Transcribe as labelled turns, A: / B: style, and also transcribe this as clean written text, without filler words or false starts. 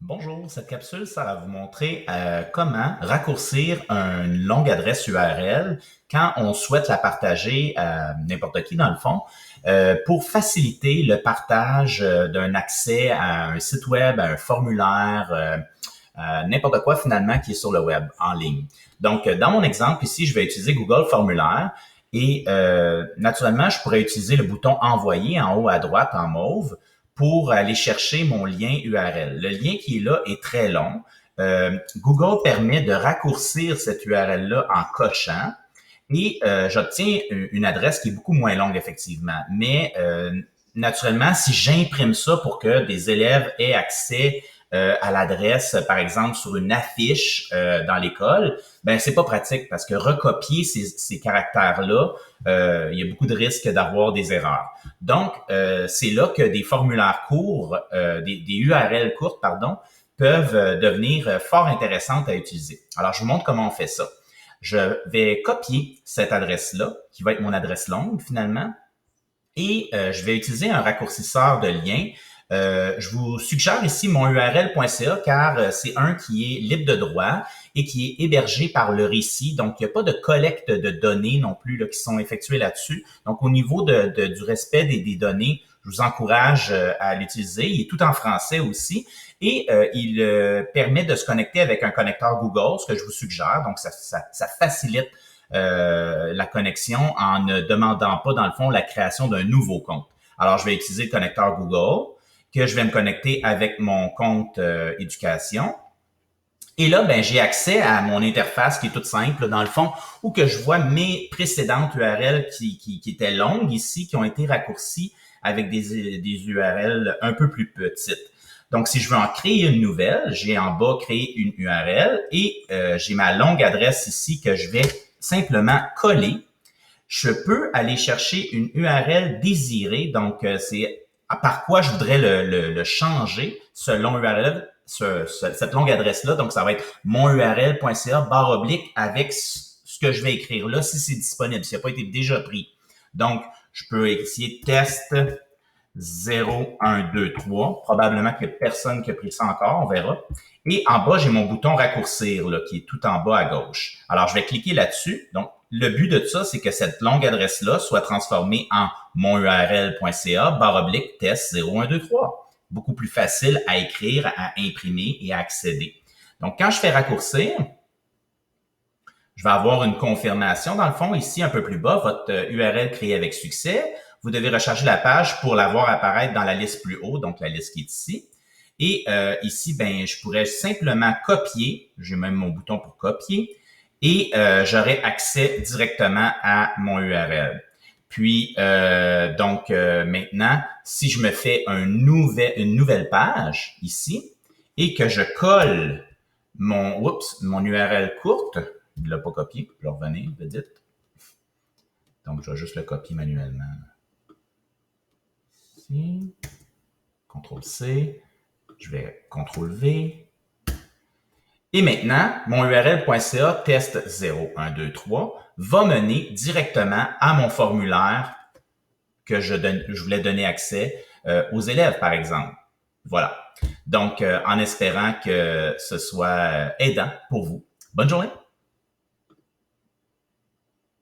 A: Bonjour, cette capsule, ça va vous montrer comment raccourcir une longue adresse URL quand on souhaite la partager à n'importe qui dans le fond, pour faciliter le partage d'un accès à un site web, à un formulaire, à n'importe quoi finalement qui est sur le web en ligne. Donc, dans mon exemple ici, je vais utiliser Google Formulaire et naturellement, je pourrais utiliser le bouton Envoyer en haut à droite en mauve pour aller chercher mon lien URL. Le lien qui est là est très long. Google permet de raccourcir cette URL-là en cochant et j'obtiens une adresse qui est beaucoup moins longue, effectivement. Mais naturellement, si j'imprime ça pour que des élèves aient accès à l'adresse, par exemple, sur une affiche dans l'école, ben c'est pas pratique parce que recopier ces caractères-là, il y a beaucoup de risques d'avoir des erreurs. Donc, c'est là que des formulaires courts, des URL courtes, pardon, peuvent devenir fort intéressantes à utiliser. Alors, je vous montre comment on fait ça. Je vais copier cette adresse-là, qui va être mon adresse longue finalement, et je vais utiliser un raccourcisseur de lien. Je vous suggère ici mon url.ca car c'est un qui est libre de droit et qui est hébergé par le récit. Donc, il n'y a pas de collecte de données non plus là, qui sont effectuées là-dessus. Donc, au niveau du respect des données, je vous encourage à l'utiliser. Il est tout en français aussi et il permet de se connecter avec un connecteur Google, ce que je vous suggère. Donc, ça facilite la connexion en ne demandant pas, dans le fond, la création d'un nouveau compte. Alors, je vais utiliser le connecteur Google, que je vais me connecter avec mon compte éducation. Et là, ben, j'ai accès à mon interface qui est toute simple, dans le fond, où que je vois mes précédentes URL qui étaient longues ici, qui ont été raccourcies avec des URL un peu plus petites. Donc, si je veux en créer une nouvelle, j'ai en bas créer une URL et j'ai ma longue adresse ici que je vais simplement coller. Je peux aller chercher une URL désirée, donc c'est par quoi je voudrais le changer, ce long URL, cette longue adresse-là. Donc, ça va être monurl.ca / avec ce que je vais écrire là, si c'est disponible, s'il n'a pas été déjà pris. Donc, je peux essayer test 0, 1, 2, 3. Probablement qu'il n'y a personne qui a pris ça encore, on verra. Et en bas, j'ai mon bouton raccourcir là, qui est tout en bas à gauche. Alors, je vais cliquer là-dessus. Donc, le but de ça, c'est que cette longue adresse-là soit transformée en monurl.ca / test 0, 1, 2, 3. Beaucoup plus facile à écrire, à imprimer et à accéder. Donc, quand je fais raccourcir, je vais avoir une confirmation. Dans le fond, ici, un peu plus bas, votre URL créée avec succès. Vous devez recharger la page pour la voir apparaître dans la liste plus haut, donc la liste qui est ici. Et ici, ben, je pourrais simplement copier. J'ai même mon bouton pour copier. Et j'aurai accès directement à mon URL. Puis, maintenant, si je me fais une nouvelle page ici et que je colle mon URL courte, il ne l'a pas copié, je vais revenir, vite. Donc, je vais juste le copier manuellement. Ici, CTRL-C, je vais CTRL-V. Et maintenant, mon url.ca test 0, 1, 2, 3 va mener directement à mon formulaire que je voulais donner accès aux élèves, par exemple. Voilà. Donc, en espérant que ce soit aidant pour vous. Bonne journée!